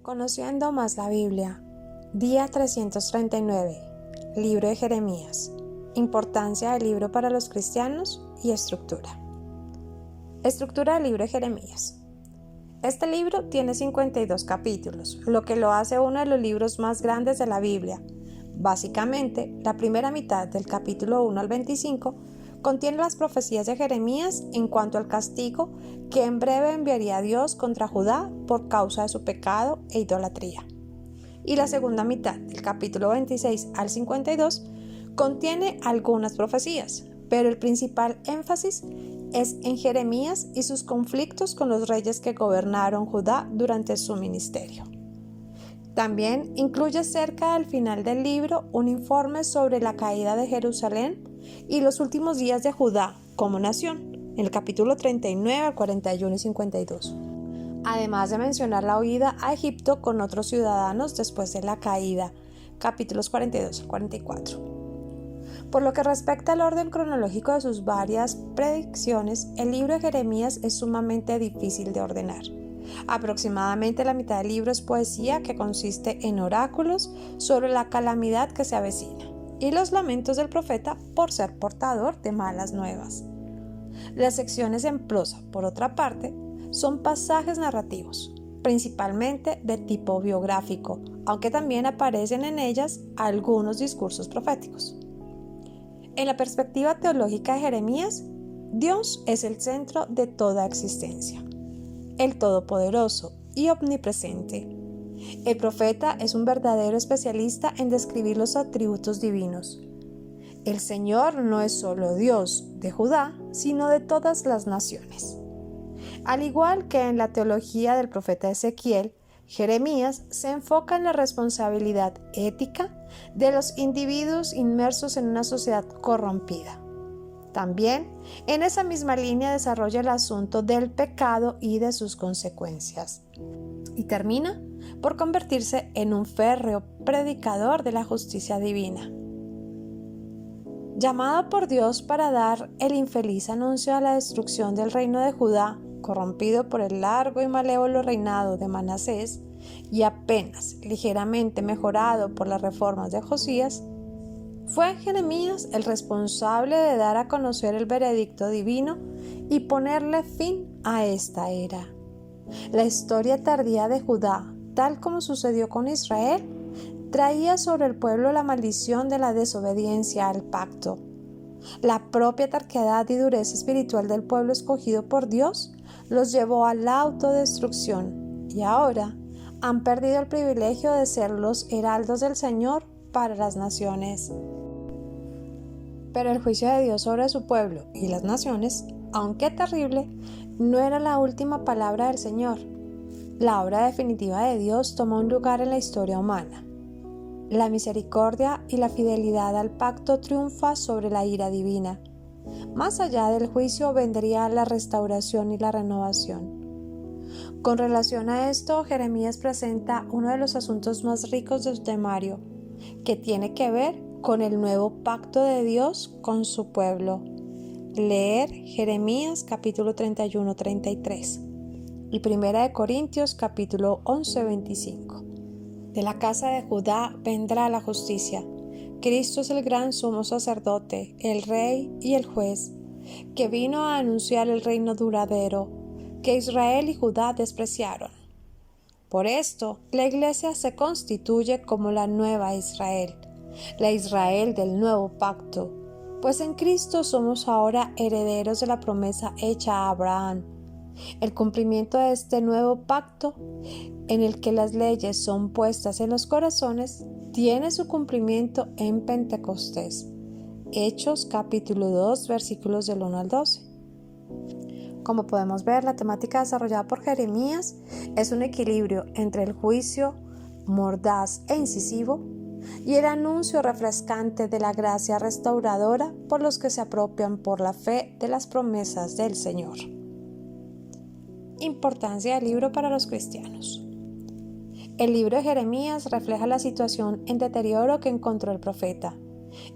Conociendo más la Biblia, día 339, libro de Jeremías, importancia del libro para los cristianos y estructura. Estructura del libro de Jeremías. Este libro tiene 52 capítulos, lo que lo hace uno de los libros más grandes de la Biblia. Básicamente, la primera mitad del capítulo 1 al 25 contiene las profecías de Jeremías en cuanto al castigo que en breve enviaría Dios contra Judá por causa de su pecado e idolatría. Y la segunda mitad, del capítulo 26 al 52, contiene algunas profecías, pero el principal énfasis es en Jeremías y sus conflictos con los reyes que gobernaron Judá durante su ministerio. También incluye cerca del final del libro un informe sobre la caída de Jerusalén y los últimos días de Judá como nación, en el capítulo 39, 41 y 52. Además de mencionar la huida a Egipto con otros ciudadanos después de la caída, capítulos 42 al 44. Por lo que respecta al orden cronológico de sus varias predicciones, el libro de Jeremías es sumamente difícil de ordenar. Aproximadamente la mitad del libro es poesía que consiste en oráculos sobre la calamidad que se avecina y los lamentos del profeta por ser portador de malas nuevas. Las secciones en prosa, por otra parte, son pasajes narrativos, principalmente de tipo biográfico, aunque también aparecen en ellas algunos discursos proféticos. En la perspectiva teológica de Jeremías, Dios es el centro de toda existencia, el Todopoderoso y omnipresente. El profeta es un verdadero especialista en describir los atributos divinos. El Señor no es solo Dios de Judá, sino de todas las naciones. Al igual que en la teología del profeta Ezequiel, Jeremías se enfoca en la responsabilidad ética de los individuos inmersos en una sociedad corrompida. También, en esa misma línea desarrolla el asunto del pecado y de sus consecuencias. Y termina por convertirse en un férreo predicador de la justicia divina. Llamado por Dios para dar el infeliz anuncio a la destrucción del reino de Judá, corrompido por el largo y malévolo reinado de Manasés y apenas ligeramente mejorado por las reformas de Josías, fue Jeremías el responsable de dar a conocer el veredicto divino y ponerle fin a esta era. La historia tardía de Judá, tal como sucedió con Israel, traía sobre el pueblo la maldición de la desobediencia al pacto. La propia terquedad y dureza espiritual del pueblo escogido por Dios los llevó a la autodestrucción y ahora han perdido el privilegio de ser los heraldos del Señor para las naciones. Pero el juicio de Dios sobre su pueblo y las naciones, aunque terrible, no era la última palabra del Señor. La obra definitiva de Dios tomó un lugar en la historia humana. La misericordia y la fidelidad al pacto triunfa sobre la ira divina. Más allá del juicio vendría la restauración y la renovación. Con relación a esto, Jeremías presenta uno de los asuntos más ricos de su temario, que tiene que ver con el nuevo pacto de Dios con su pueblo. Leer Jeremías capítulo 31-33 y 1 Corintios capítulo 11-25. De la casa de Judá vendrá la justicia. Cristo es el gran sumo sacerdote, el rey y el juez, que vino a anunciar el reino duradero, que Israel y Judá despreciaron. Por esto, la iglesia se constituye como la nueva Israel, la Israel del nuevo pacto, pues en Cristo somos ahora herederos de la promesa hecha a Abraham. El cumplimiento de este nuevo pacto, en el que las leyes son puestas en los corazones, tiene su cumplimiento en Pentecostés. Hechos capítulo 2 versículos del 1 al 12. Como podemos ver, la temática desarrollada por Jeremías es un equilibrio entre el juicio mordaz e incisivo y el anuncio refrescante de la gracia restauradora por los que se apropian por la fe de las promesas del Señor. Importancia del libro para los cristianos. El libro de Jeremías refleja la situación en deterioro que encontró el profeta.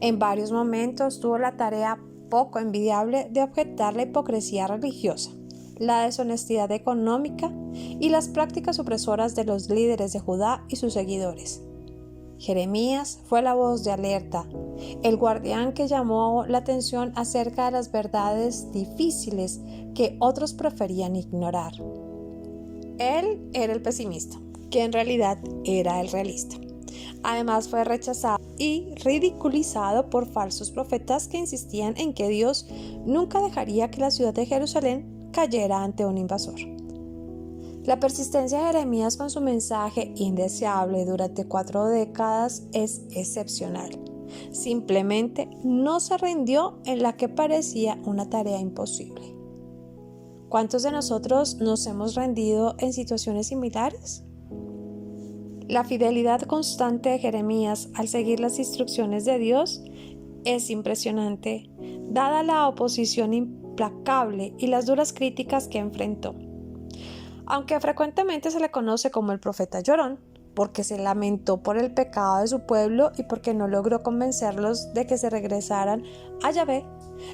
En varios momentos tuvo la tarea poco envidiable de objetar la hipocresía religiosa, la deshonestidad económica y las prácticas opresoras de los líderes de Judá y sus seguidores. Jeremías fue la voz de alerta, el guardián que llamó la atención acerca de las verdades difíciles que otros preferían ignorar. Él era el pesimista, que en realidad era el realista. Además fue rechazado y ridiculizado por falsos profetas que insistían en que Dios nunca dejaría que la ciudad de Jerusalén cayera ante un invasor. La persistencia de Jeremías con su mensaje indeseable durante 4 décadas es excepcional. Simplemente no se rindió en la que parecía una tarea imposible. ¿Cuántos de nosotros nos hemos rendido en situaciones similares? La fidelidad constante de Jeremías al seguir las instrucciones de Dios es impresionante, dada la oposición implacable y las duras críticas que enfrentó. Aunque frecuentemente se le conoce como el profeta llorón, porque se lamentó por el pecado de su pueblo y porque no logró convencerlos de que se regresaran a Yahvé,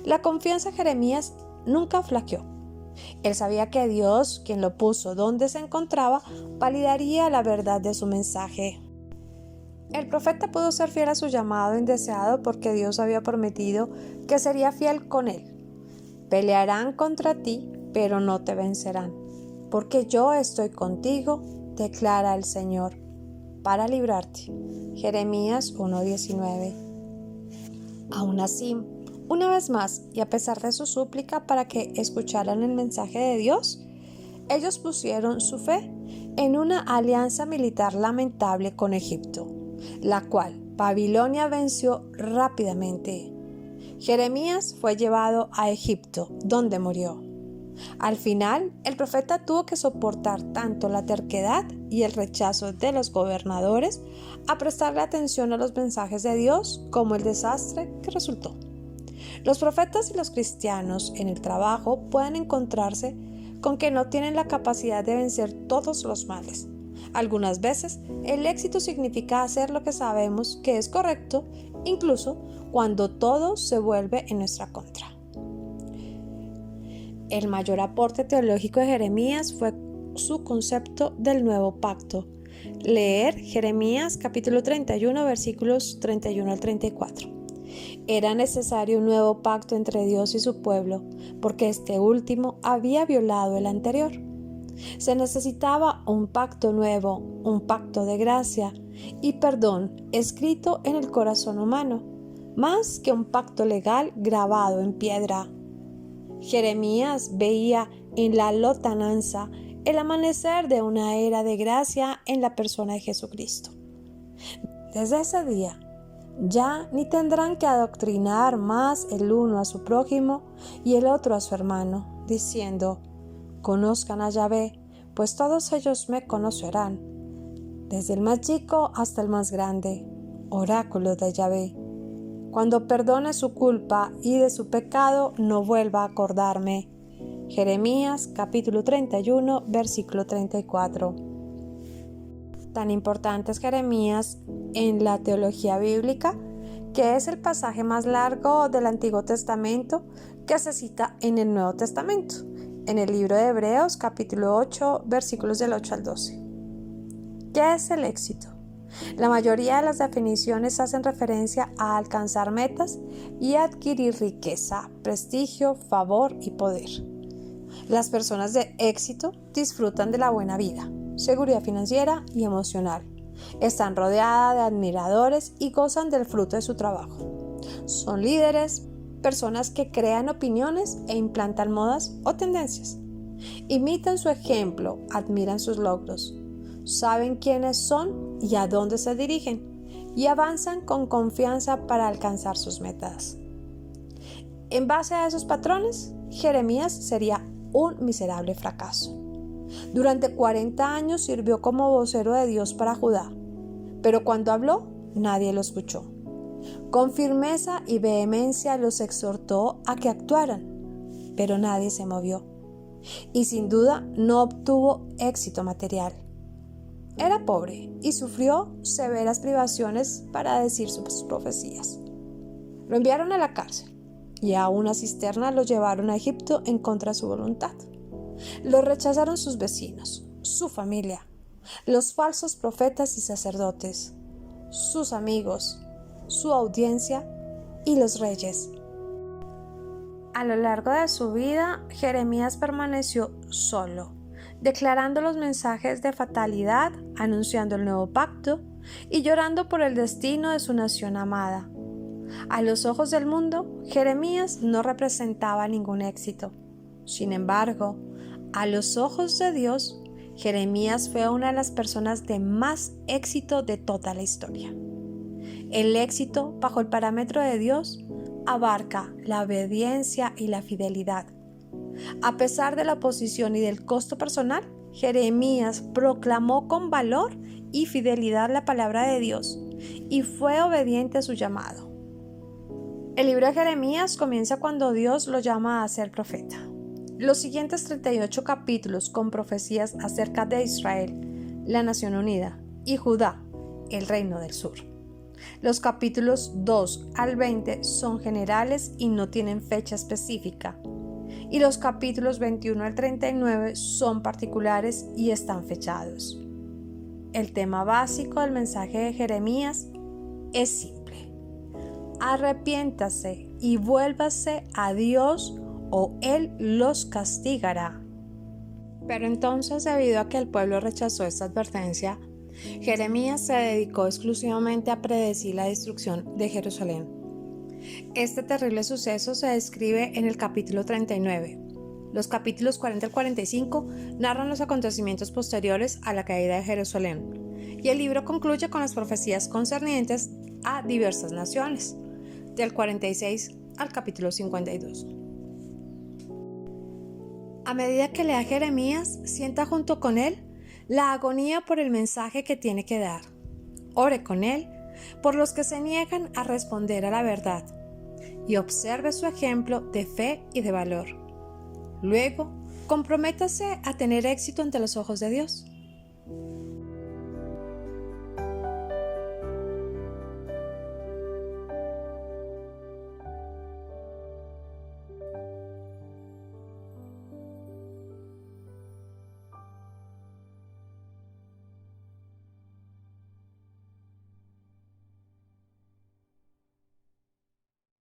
la confianza de Jeremías nunca flaqueó. Él sabía que Dios, quien lo puso donde se encontraba, validaría la verdad de su mensaje. El profeta pudo ser fiel a su llamado indeseado porque Dios había prometido que sería fiel con él. Pelearán contra ti, pero no te vencerán, porque yo estoy contigo, declara el Señor, para librarte. Jeremías 1:19. Aún así, una vez más, y a pesar de su súplica para que escucharan el mensaje de Dios, ellos pusieron su fe en una alianza militar lamentable con Egipto, la cual Babilonia venció rápidamente. Jeremías fue llevado a Egipto, donde murió. Al final, el profeta tuvo que soportar tanto la terquedad y el rechazo de los gobernadores a prestarle atención a los mensajes de Dios como el desastre que resultó. Los profetas y los cristianos en el trabajo pueden encontrarse con que no tienen la capacidad de vencer todos los males. Algunas veces, el éxito significa hacer lo que sabemos que es correcto, incluso cuando todo se vuelve en nuestra contra. El mayor aporte teológico de Jeremías fue su concepto del nuevo pacto. Leer Jeremías capítulo 31, versículos 31 al 34. Era necesario un nuevo pacto entre Dios y su pueblo, porque este último había violado el anterior. Se necesitaba un pacto nuevo, un pacto de gracia y perdón escrito en el corazón humano, más que un pacto legal grabado en piedra. Jeremías veía en la lontananza el amanecer de una era de gracia en la persona de Jesucristo. Desde ese día, ya ni tendrán que adoctrinar más el uno a su prójimo y el otro a su hermano, diciendo: conozcan a Yahvé, pues todos ellos me conocerán, desde el más chico hasta el más grande, oráculo de Yahvé. Cuando perdone su culpa y de su pecado no vuelva a acordarme. Jeremías capítulo 31, versículo 34. Tan importante es Jeremías en la teología bíblica, que es el pasaje más largo del Antiguo Testamento que se cita en el Nuevo Testamento, en el libro de Hebreos capítulo 8, versículos del 8 al 12. ¿Qué es el éxito? La mayoría de las definiciones hacen referencia a alcanzar metas y adquirir riqueza, prestigio, favor y poder. Las personas de éxito disfrutan de la buena vida, seguridad financiera y emocional. Están rodeadas de admiradores y gozan del fruto de su trabajo. Son líderes, personas que crean opiniones e implantan modas o tendencias. Imitan su ejemplo, admiran sus logros, saben quiénes son y a dónde se dirigen, y avanzan con confianza para alcanzar sus metas. En base a esos patrones, Jeremías sería un miserable fracaso. Durante 40 años sirvió como vocero de Dios para Judá, pero cuando habló, nadie lo escuchó. Con firmeza y vehemencia los exhortó a que actuaran, pero nadie se movió, y sin duda no obtuvo éxito material. Era pobre y sufrió severas privaciones para decir sus profecías. Lo enviaron a la cárcel y a una cisterna lo llevaron a Egipto en contra de su voluntad. Lo rechazaron sus vecinos, su familia, los falsos profetas y sacerdotes, sus amigos, su audiencia y los reyes. A lo largo de su vida, Jeremías permaneció solo, declarando los mensajes de fatalidad, anunciando el nuevo pacto y llorando por el destino de su nación amada. A los ojos del mundo, Jeremías no representaba ningún éxito. Sin embargo, a los ojos de Dios, Jeremías fue una de las personas de más éxito de toda la historia. El éxito, bajo el parámetro de Dios, abarca la obediencia y la fidelidad. A pesar de la oposición y del costo personal, Jeremías proclamó con valor y fidelidad la palabra de Dios y fue obediente a su llamado. El libro de Jeremías comienza cuando Dios lo llama a ser profeta. Los siguientes 38 capítulos con profecías acerca de Israel, la nación unida, y Judá, el reino del sur. Los capítulos 2 al 20 son generales y no tienen fecha específica, y los capítulos 21 al 39 son particulares y están fechados. El tema básico del mensaje de Jeremías es simple: arrepiéntase y vuélvase a Dios o Él los castigará. Pero entonces, debido a que el pueblo rechazó esta advertencia, Jeremías se dedicó exclusivamente a predecir la destrucción de Jerusalén. Este terrible suceso se describe en el capítulo 39. Los capítulos 40 al 45 narran los acontecimientos posteriores a la caída de Jerusalén, y el libro concluye con las profecías concernientes a diversas naciones, del 46 al capítulo 52. A medida que lea Jeremías, sienta junto con él la agonía por el mensaje que tiene que dar. Ore con él por los que se niegan a responder a la verdad y observe su ejemplo de fe y de valor. Luego, comprométase a tener éxito ante los ojos de Dios.